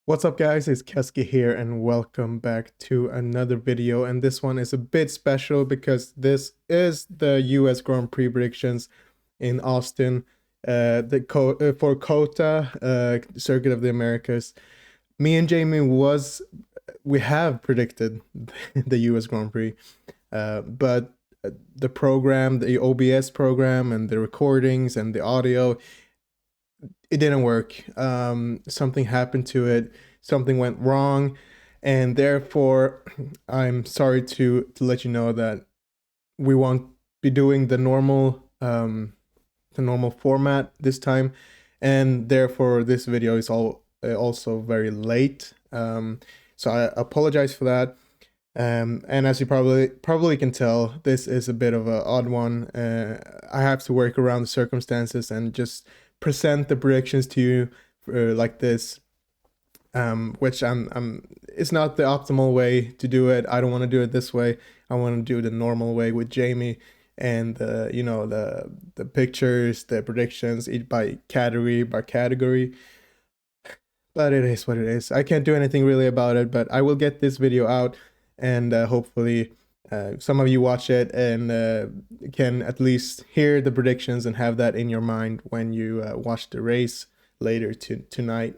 What's up guys, it's Keski here and welcome back to another video, and this one is a bit special because this is the US Grand Prix predictions in Austin for COTA, Circuit of the Americas. Me and Jamie we have predicted the US Grand Prix, but the program, the OBS program and the recordings and the audio, it didn't work. Something happened to it. Something went wrong, and therefore, I'm sorry to let you know that we won't be doing the normal format this time, and therefore this video is also very late. So I apologize for that. And as you probably can tell, this is a bit of an odd one. I have to work around the circumstances and just present the predictions to you like this, which it's not the optimal way to do it. I don't want to do it this way. I want to do it the normal way with Jamie, and the pictures, the predictions, each by category. But it is what it is. I can't do anything really about it, but I will get this video out, and hopefully some of you watch it and can at least hear the predictions and have that in your mind when you watch the race later tonight.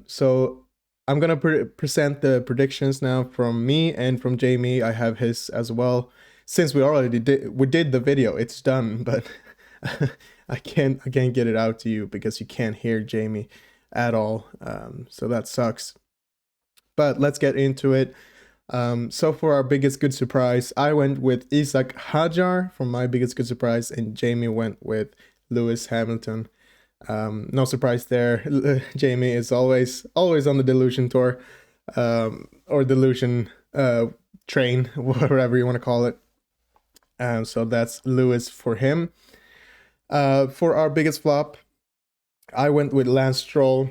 So I'm gonna present the predictions now from me and from Jamie. I have his as well. Since we did the video, it's done, but I can't get it out to you because you can't hear Jamie at all. So that sucks. But let's get into it. So for our biggest good surprise, I went with Isaac Hajar for my biggest good surprise, and Jamie went with Lewis Hamilton. No surprise there. Jamie is always on the delusion tour, or delusion train, whatever you want to call it. So that's Lewis for him. For our biggest flop, I went with Lance Stroll.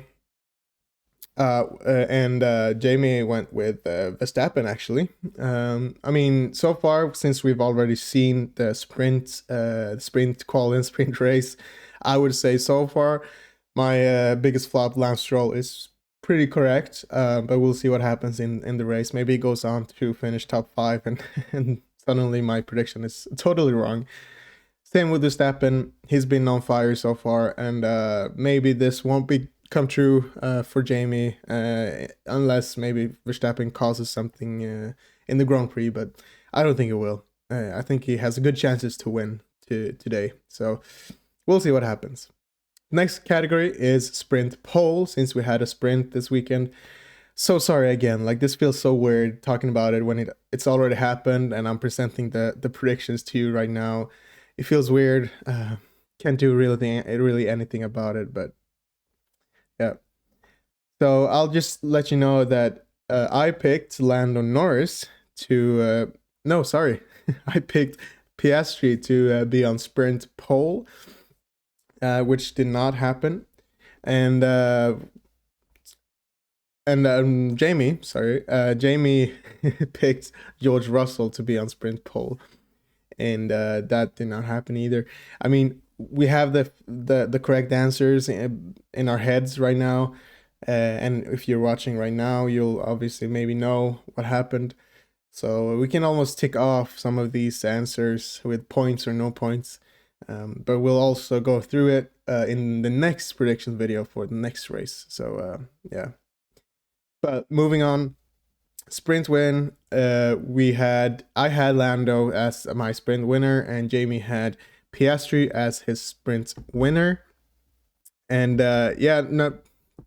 And Jamie went with Verstappen, actually. I mean, so far, since we've already seen the sprint call and sprint race, I would say so far my biggest flop, Lance Stroll, is pretty correct. But we'll see what happens in the race. Maybe he goes on to finish top 5, and suddenly my prediction is totally wrong. Same with Verstappen. He's been on fire so far, and maybe this won't come true for Jamie, unless maybe Verstappen causes something in the Grand Prix, but I don't think it will. I think he has good chances to win today, so we'll see what happens. Next category is sprint pole, since we had a sprint this weekend. So sorry again, like this feels so weird talking about it when it's already happened and I'm presenting the predictions to you right now. It feels weird. Can't do really anything about it, but yeah. So I'll just let you know that I picked Lando Norris to no, sorry, I picked Piastri to be on sprint pole, which did not happen, and Jamie, sorry, Jamie picked George Russell to be on sprint pole, and that did not happen either. I mean, we have the correct answers in our heads right now, and if you're watching right now, you'll obviously maybe know what happened. So we can almost tick off some of these answers with points or no points, but we'll also go through it in the next prediction video for the next race. So yeah. But moving on, sprint win. I had Lando as my sprint winner, and Jamie had Piastri as his sprint winner. And yeah, no,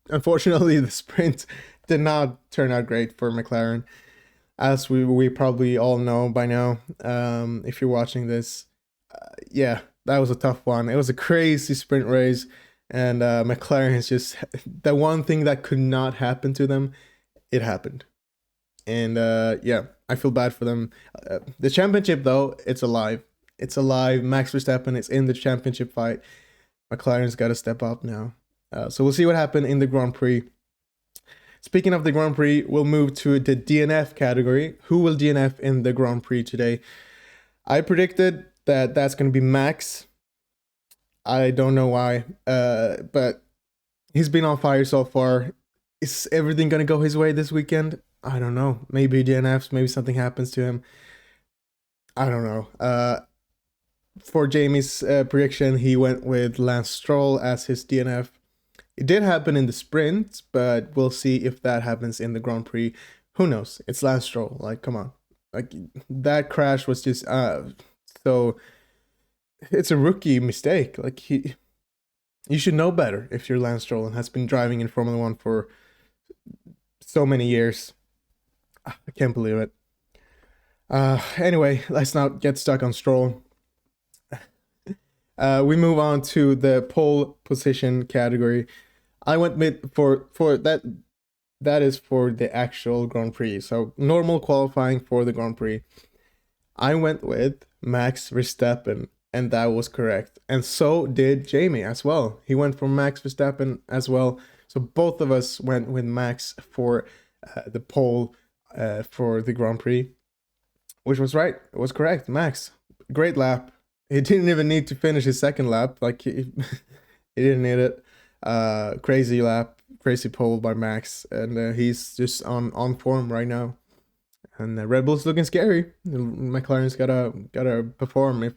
unfortunately, the sprint did not turn out great for McLaren, as we probably all know by now. If you're watching this, yeah, that was a tough one. It was a crazy sprint race, and McLaren is just the one thing that could not happen to them. It happened, and yeah, I feel bad for them. The championship, though, it's alive. It's alive. Max Verstappen is in the championship fight. McLaren's got to step up now. So we'll see what happened in the Grand Prix. Speaking of the Grand Prix, we'll move to the DNF category. Who will DNF in the Grand Prix today? I predicted that that's going to be Max. I don't know why, but he's been on fire so far. Is everything gonna go his way this weekend? I don't know. Maybe DNFs. Maybe something happens to him. I don't know. For Jamie's prediction, he went with Lance Stroll as his DNF. It did happen in the sprint, but we'll see if that happens in the Grand Prix. Who knows? It's Lance Stroll. Like, come on. Like, that crash was just so it's a rookie mistake. Like, you should know better if you're Lance Stroll and has been driving in Formula One for so many years. I can't believe it. Anyway, let's not get stuck on Stroll. We move on to the pole position category. I went mid for that. That is for the actual Grand Prix. So normal qualifying for the Grand Prix. I went with Max Verstappen, and that was correct. And so did Jamie as well. He went for Max Verstappen as well. So both of us went with Max for the pole for the Grand Prix, which was right. It was correct. Max, great lap. He didn't even need to finish his second lap. Like he didn't need it. Crazy lap, crazy pole by Max, and he's just on form right now. And Red Bull's looking scary. McLaren's gotta perform.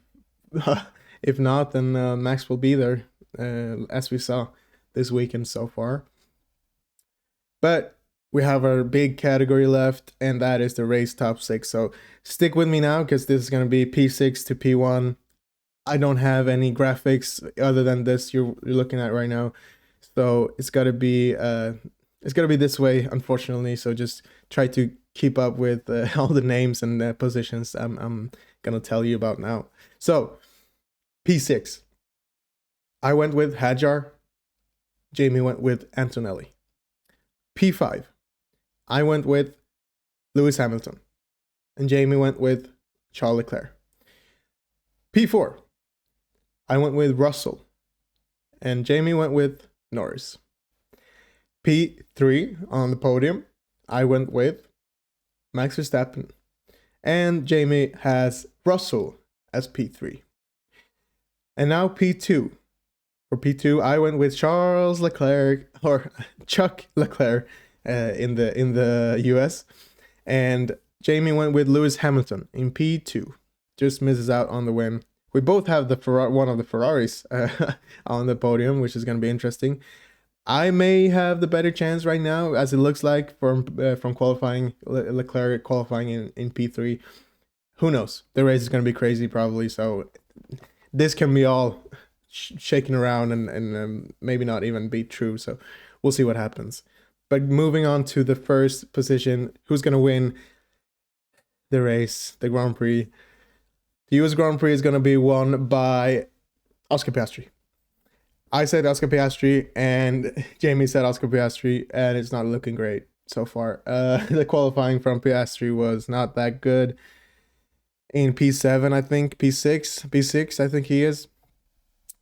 If not, then Max will be there, as we saw this weekend so far. But we have our big category left, and that is the race top 6. So stick with me now, because this is gonna be P6 to P1. I don't have any graphics other than this you're looking at right now. So it's gotta be this way, unfortunately. So just try to keep up with all the names and positions I'm gonna tell you about now. So P6, I went with Hadjar. Jamie went with Antonelli. P5, I went with Lewis Hamilton, and Jamie went with Charles Leclerc. P4, I went with Russell, and Jamie went with Norris. P3 on the podium, I went with Max Verstappen, and Jamie has Russell as P3. And now P2. For P2, I went with Charles Leclerc, or Chuck Leclerc, in the US, and Jamie went with Lewis Hamilton in P2. Just misses out on the win. We both have one of the Ferraris on the podium, which is going to be interesting. I may have the better chance right now, as it looks like from qualifying, Leclerc qualifying in P3. Who knows? The race is going to be crazy probably, so this can be all shaking around and maybe not even be true. So we'll see what happens. But moving on to the first position, who's going to win the race, the Grand Prix? The US Grand Prix is going to be won by Oscar Piastri. I said Oscar Piastri, and Jamie said Oscar Piastri, and it's not looking great so far. The qualifying from Piastri was not that good. In P7, I think, P6, I think he is.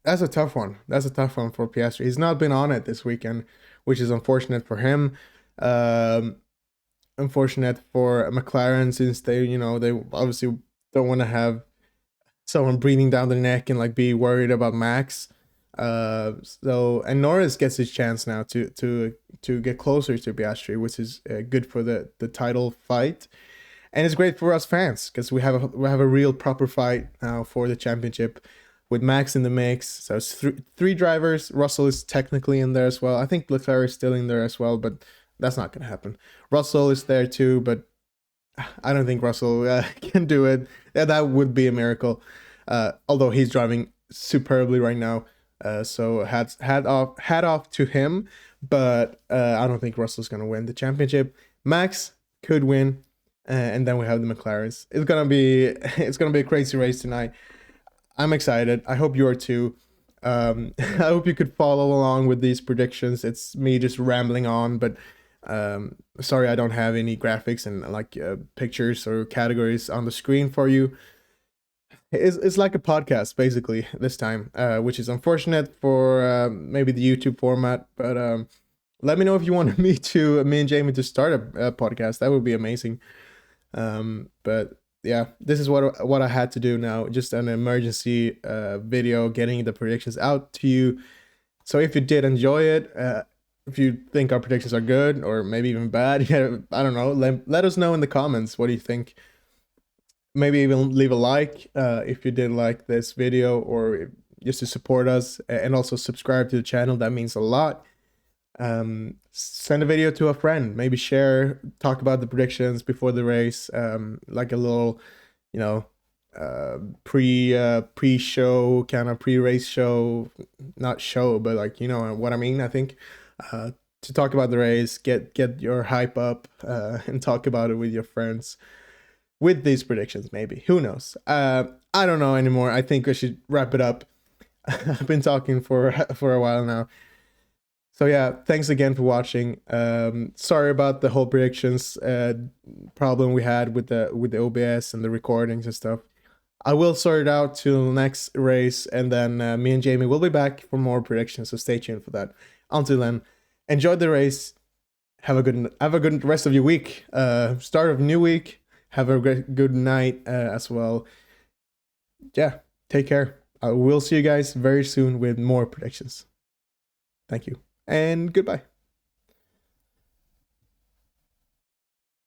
That's a tough one. That's a tough one for Piastri. He's not been on it this weekend, which is unfortunate for him. Unfortunate for McLaren, since they obviously don't want to have someone breathing down the neck and like be worried about Max. And Norris gets his chance now to get closer to Piastri, which is good for the title fight, and it's great for us fans because we have a real proper fight now for the championship with Max in the mix. So it's three drivers. Russell is technically in there as well. I think Leclerc is still in there as well, but that's not gonna happen. Russell is there too, but I don't think Russell can do it. That would be a miracle. Although he's driving superbly right now. So hat off to him, but I don't think Russell's gonna win the championship. Max could win, and then we have the McLarens. It's gonna be a crazy race tonight. I'm excited. I hope you are too. I hope you could follow along with these predictions. It's me just rambling on, but sorry I don't have any graphics and like pictures or categories on the screen for you. It's like a podcast basically this time, which is unfortunate for maybe the YouTube format. But let me know if you want me and Jamie to start a podcast. That would be amazing. But yeah, this is what I had to do now. Just an emergency video, getting the predictions out to you. So if you did enjoy it, if you think our predictions are good or maybe even bad. Yeah, I don't know. Let us know in the comments. What do you think? Maybe even leave a like if you did like this video, or just to support us, and also subscribe to the channel. That means a lot. Send a video to a friend, maybe share, talk about the predictions before the race, like a little, you know, pre-show, kind of pre-race show, not show, but like, you know what I mean. I think to talk about the race, get your hype up, and talk about it with your friends with these predictions. Maybe, who knows? I don't know anymore. I think we should wrap it up. I've been talking for a while now. So yeah, thanks again for watching. Sorry about the whole predictions problem we had with the OBS and the recordings and stuff. I will sort it out till the next race, and then me and Jamie will be back for more predictions. So stay tuned for that. Until then, enjoy the race. Have a good rest of your week. Start of new week. Have a good night as well. Yeah, take care. I will see you guys very soon with more predictions. Thank you and goodbye.